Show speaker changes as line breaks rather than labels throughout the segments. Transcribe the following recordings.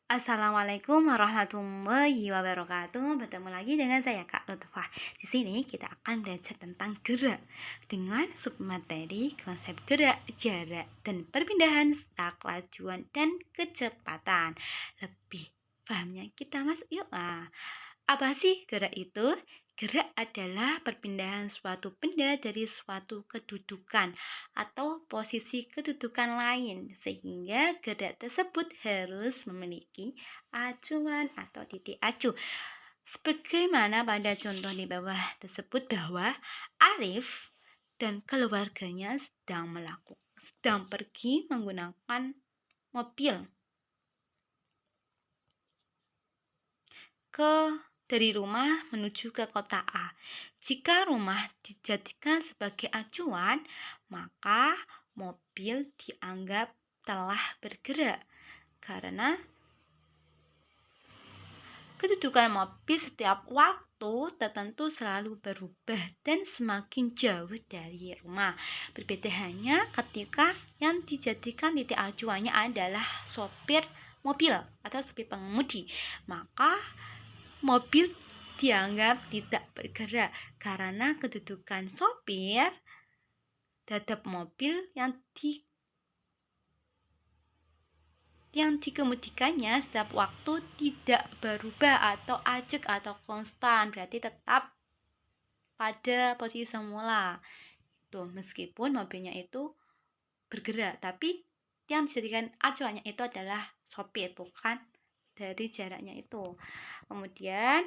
Assalamualaikum warahmatullahi wabarakatuh. Bertemu lagi dengan saya Kak Lutfah. Di sini kita akan belajar tentang gerak dengan submateri konsep gerak, jarak, dan perpindahan serta kelajuan dan kecepatan. Lebih pahamnya kita masuk yuk. Apa sih gerak itu? Gerak adalah perpindahan suatu benda dari suatu kedudukan atau posisi kedudukan lain, sehingga gerak tersebut harus memiliki acuan atau titik acuh. Sebagaimana pada contoh di bawah tersebut bahwa Arif dan keluarganya sedang pergi menggunakan mobil dari rumah menuju ke kota A. Jika rumah dijadikan sebagai acuan, maka mobil dianggap telah bergerak karena kedudukan mobil setiap waktu tertentu selalu berubah dan semakin jauh dari rumah. Berbeda hanya ketika yang dijadikan titik acuannya adalah sopir mobil atau sopir pengemudi, maka mobil dianggap tidak bergerak karena kedudukan sopir terhadap mobil yang dikemudikannya setiap waktu tidak berubah atau ajak atau konstan, berarti tetap pada posisi semula. Itu meskipun mobilnya itu bergerak, tapi yang dijadikan acuannya itu adalah sopir, bukan dari jaraknya itu. Kemudian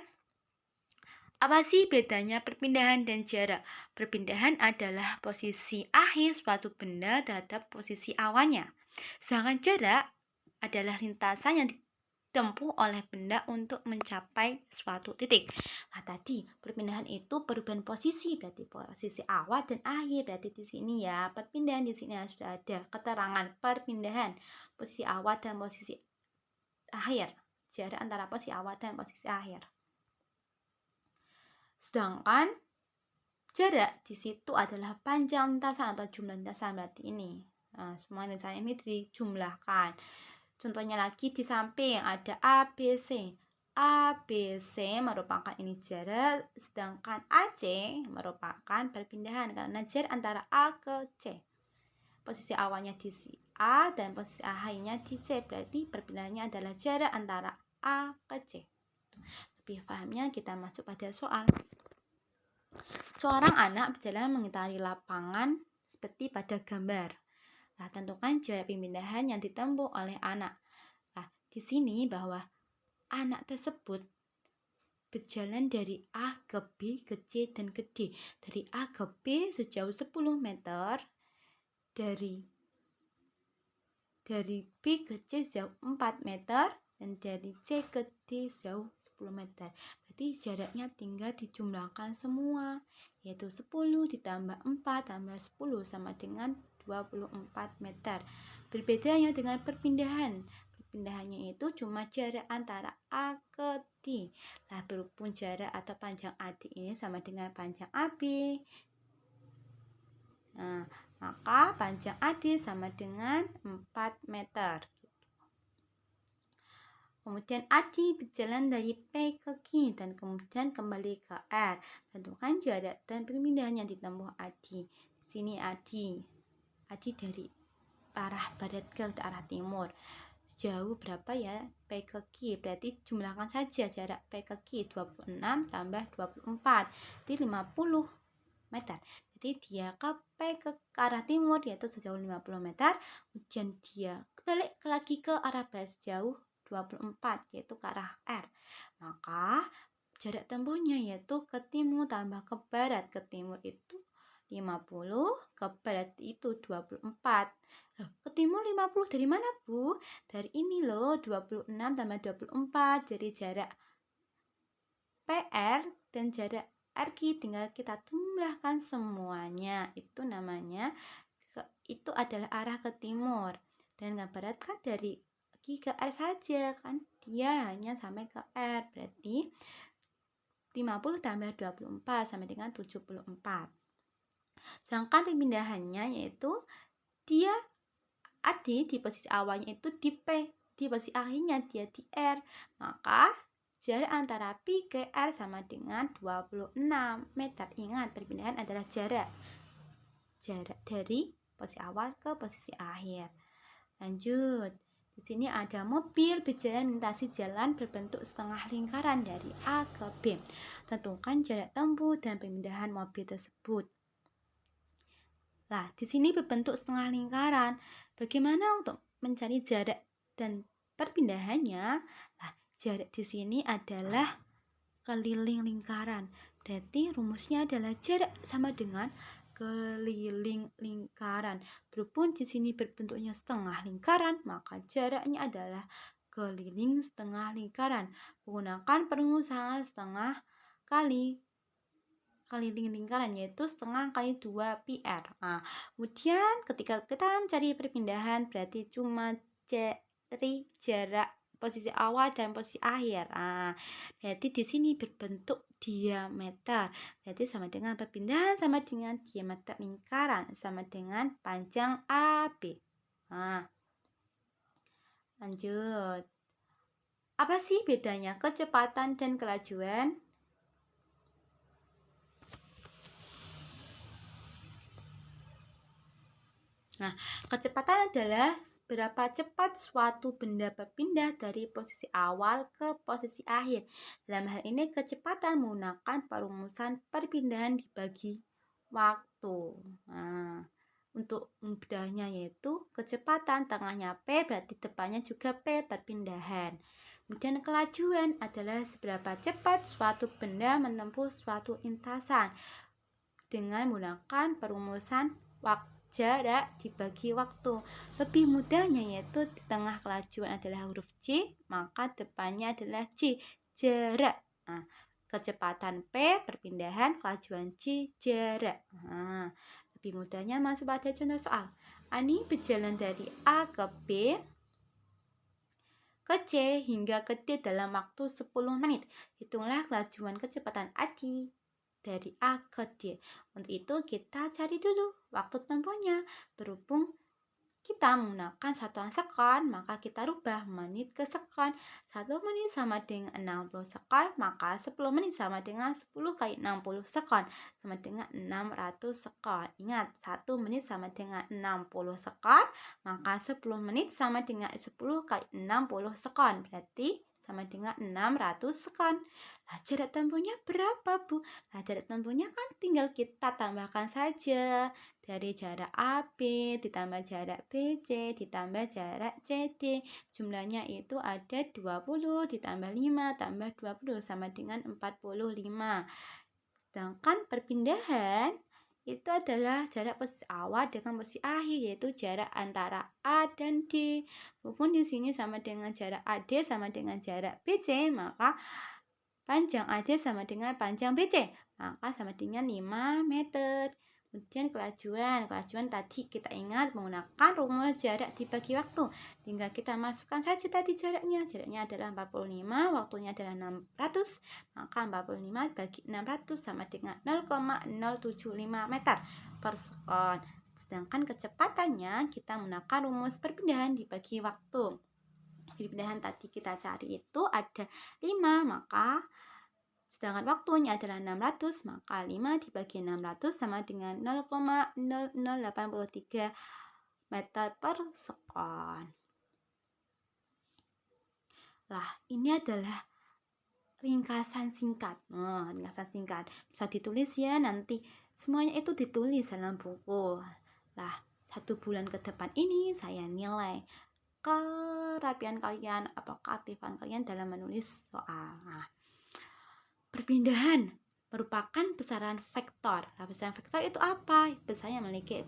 apa sih bedanya perpindahan dan jarak? Perpindahan adalah posisi akhir suatu benda terhadap posisi awalnya. Sedangkan jarak adalah lintasan yang ditempuh oleh benda untuk mencapai suatu titik. Nah, tadi perpindahan itu perubahan posisi, berarti posisi awal dan akhir. Berarti di sini ya, perpindahan di sini sudah ada keterangan perpindahan posisi awal dan posisi akhir. Jarak antara posisi awal dan posisi akhir. Sedangkan jarak di situ adalah panjang lintasan atau jumlah lintasan, berarti ini. Nah, semua lintasan ini dijumlahkan. Contohnya lagi di samping ada ABC. ABC merupakan ini jarak, sedangkan AC merupakan perpindahan karena jarak antara A ke C. Posisi awalnya di A dan posisi akhirnya di C, berarti perpindahannya adalah jarak antara A ke C. Lebih pahamnya kita masuk pada soal. Seorang anak berjalan mengitari lapangan seperti pada gambar. Nah, tentukan jarak perpindahan yang ditempuh oleh anak. Nah, di sini bahwa anak tersebut berjalan dari A ke B, ke C, dan ke D. Dari A ke B sejauh 10 meter, dari B ke C sejauh 4 meter, dan dari C ke D sejauh 10 meter. Berarti jaraknya tinggal dijumlahkan semua, yaitu 10 ditambah 4 tambah 10 sama dengan 24 meter. Berbedanya dengan perpindahan. Perpindahannya itu cuma jarak antara A ke D. Nah, berhubung jarak atau panjang AD ini sama dengan panjang AB. Nah, maka panjang AD sama dengan 4 meter. Kemudian AD berjalan dari P ke Q dan kemudian kembali ke R. Tentukan jarak dan perpindahan yang ditempuh AD. Di sini AD dari arah barat ke arah timur. Jauh berapa ya P ke Q? Berarti jumlahkan saja jarak P ke Q 26 tambah 24. Jadi 50 meter. Jadi dia ke P ke arah timur yaitu sejauh 50 meter. Kemudian dia balik lagi ke arah barat sejauh 24 yaitu ke arah R. Maka jarak tempuhnya yaitu ke timur tambah ke barat. Ke timur itu 50, ke barat itu 24. Loh, ke timur 50 dari mana, Bu? Dari ini loh, 26 tambah 24. Jadi jarak PR dan jarak RQ tinggal kita jumlahkan semuanya. Itu namanya itu adalah arah ke timur. Dan ke barat kan dari ke R saja kan, dia hanya sampai ke R, berarti 50 tambah 24 sama dengan 74. Sedangkan perpindahannya yaitu dia AD di posisi awalnya itu di P, di posisi akhirnya dia di R, maka jarak antara pi ke R sama dengan 26 meter. Ingat, perpindahan adalah jarak dari posisi awal ke posisi akhir. Lanjut. Di sini ada mobil berjalan melintasi jalan berbentuk setengah lingkaran dari A ke B. Tentukan jarak tempuh dan pemindahan mobil tersebut. Nah, di sini berbentuk setengah lingkaran. Bagaimana untuk mencari jarak dan perpindahannya? Nah, jarak di sini adalah keliling lingkaran. Berarti rumusnya adalah jarak sama dengan keliling lingkaran. Berhubung di sini berbentuknya setengah lingkaran, maka jaraknya adalah keliling setengah lingkaran. Menggunakan perumusan setengah kali keliling lingkaran, yaitu setengah kali 2 pi R. Nah, kemudian ketika kita mencari perpindahan berarti cuma cari jarak posisi awal dan posisi akhir. Nah, berarti di sini berbentuk diameter. Berarti sama dengan perpindahan sama dengan diameter lingkaran sama dengan panjang AB. Nah, lanjut. Apa sih bedanya kecepatan dan kelajuan? Nah, kecepatan adalah berapa cepat suatu benda berpindah dari posisi awal ke posisi akhir. Dalam hal ini, kecepatan menggunakan perumusan perpindahan dibagi waktu. Nah, untuk mudahnya yaitu kecepatan tengahnya P, berarti depannya juga P, perpindahan. Kemudian kelajuan adalah seberapa cepat suatu benda menempuh suatu lintasan dengan menggunakan perumusan jarak dibagi waktu. Lebih mudahnya yaitu di tengah kelajuan adalah huruf C, maka depannya adalah C, jarak. Nah, kecepatan P, perpindahan, kelajuan C, jarak. Nah, lebih mudahnya masuk pada contoh soal. Ani berjalan dari A ke B ke C hingga ke D dalam waktu 10 menit. Hitunglah kelajuan kecepatan Adi dari A ke D. Untuk itu kita cari dulu waktu tempuhnya. Berhubung kita menggunakan satuan sekon, maka kita rubah menit ke sekon. 1 menit sama dengan 60 sekon, maka 10 menit sama dengan 10 kali 60 sekon, sama dengan 600 sekon. Ingat, 1 menit sama dengan 60 sekon, maka 10 menit sama dengan 10 kali 60 sekon. Berarti sama dengan 600 sekon. Nah, jarak tempuhnya berapa, Bu? Nah, jarak tempuhnya kan tinggal kita tambahkan saja. Dari jarak AB ditambah jarak BC ditambah jarak CD. Jumlahnya itu ada 20 ditambah 5 tambah 20 sama dengan 45. Sedangkan perpindahan itu adalah jarak posisi awal dengan posisi akhir, yaitu jarak antara A dan D. Walaupun di sini sama dengan jarak AD sama dengan jarak BC, maka panjang AD sama dengan panjang BC, maka sama dengan 5 meter. Kemudian kelajuan tadi kita ingat menggunakan rumus jarak dibagi waktu. Tinggal kita masukkan saja tadi jaraknya. Jaraknya adalah 45, waktunya adalah 600. Maka 45 bagi 600 sama dengan 0,075 meter per sekon. Sedangkan kecepatannya kita menggunakan rumus perpindahan dibagi waktu. Perpindahan tadi kita cari itu ada 5, maka sedangkan waktunya adalah 600, maka 5 dibagi 600 sama dengan 0,0083 meter per sekon. Lah, ini adalah ringkasan singkat. Ringkasan singkat bisa ditulis ya, nanti semuanya itu ditulis dalam buku. Lah, 1 bulan ke depan ini saya nilai kerapian kalian, apa keaktifan kalian dalam menulis soal. Nah, perpindahan merupakan besaran vektor. Nah, besaran vektor itu apa? Besarnya memiliki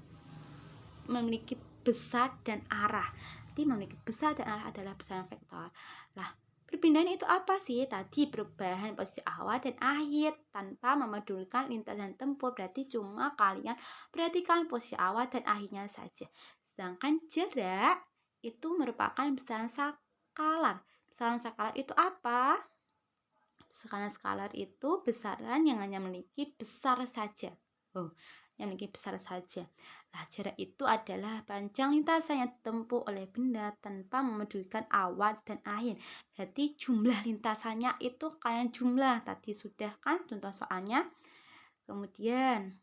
besar dan arah. Jadi memiliki besar dan arah adalah besaran vektor. Nah, perpindahan itu apa sih? Tadi perubahan posisi awal dan akhir tanpa memedulikan lintasan tempuh. Berarti cuma kalian perhatikan posisi awal dan akhirnya saja. Sedangkan jarak itu merupakan besaran skalar. Besaran skalar itu apa? Besaran skalar itu besaran yang hanya memiliki besar saja. Yang memiliki besar saja. Nah, jarak itu adalah panjang lintasan yang ditempuh oleh benda tanpa memedulikan awal dan akhir. Berarti jumlah lintasannya itu kayak jumlah tadi sudah kan contoh soalnya. Kemudian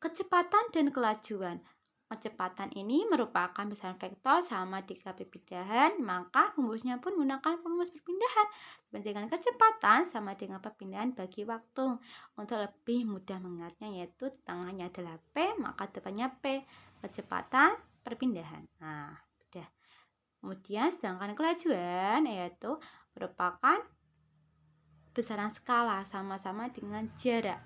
kecepatan dan kelajuan. Kecepatan ini merupakan besaran vektor sama dengan perpindahan, maka rumusnya pun menggunakan rumus perpindahan. Dengan kecepatan sama dengan perpindahan bagi waktu. Untuk lebih mudah mengingatnya yaitu tengahnya adalah P, maka depannya P. Kecepatan perpindahan. Nah, udah. Kemudian sedangkan kelajuan yaitu merupakan besaran skala sama-sama dengan jarak.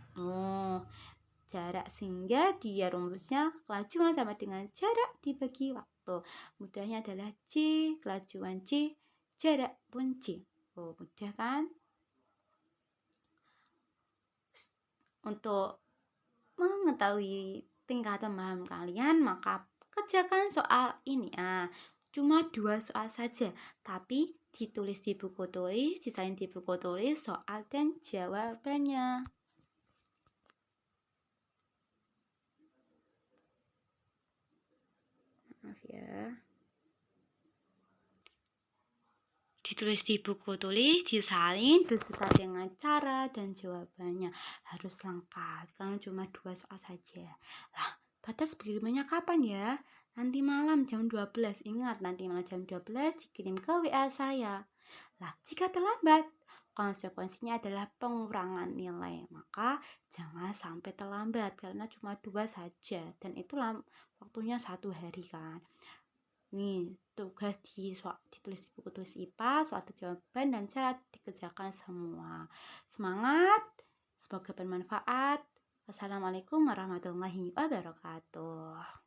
Jarak sehingga dia rumusnya kelajuan sama dengan jarak dibagi waktu. Mudahnya adalah C, kelajuan C, jarak pun C. Mudah kan? Untuk mengetahui tingkat pemahaman kalian, maka kerjakan soal ini. Cuma 2 soal saja, tapi ditulis di buku tulis, sisain di buku tulis soal dan jawabannya. Maaf ya. Ditulis di buku tulis, disalin beserta dengan cara dan jawabannya. Harus lengkap, karena cuma 2 soal saja. Lah, batas pengirimannya kapan ya? Nanti malam jam 12. Ingat, nanti malam jam 12 dikirim ke WA saya. Lah, jika terlambat, konsekuensinya adalah pengurangan nilai. Maka jangan sampai terlambat, karena cuma 2 saja. Dan itu waktunya 1 hari kan. Nih, tugas ditulis di buku tulis IPA, soal jawaban dan cara dikerjakan semua. Semangat, semoga bermanfaat. Wassalamualaikum warahmatullahi wabarakatuh.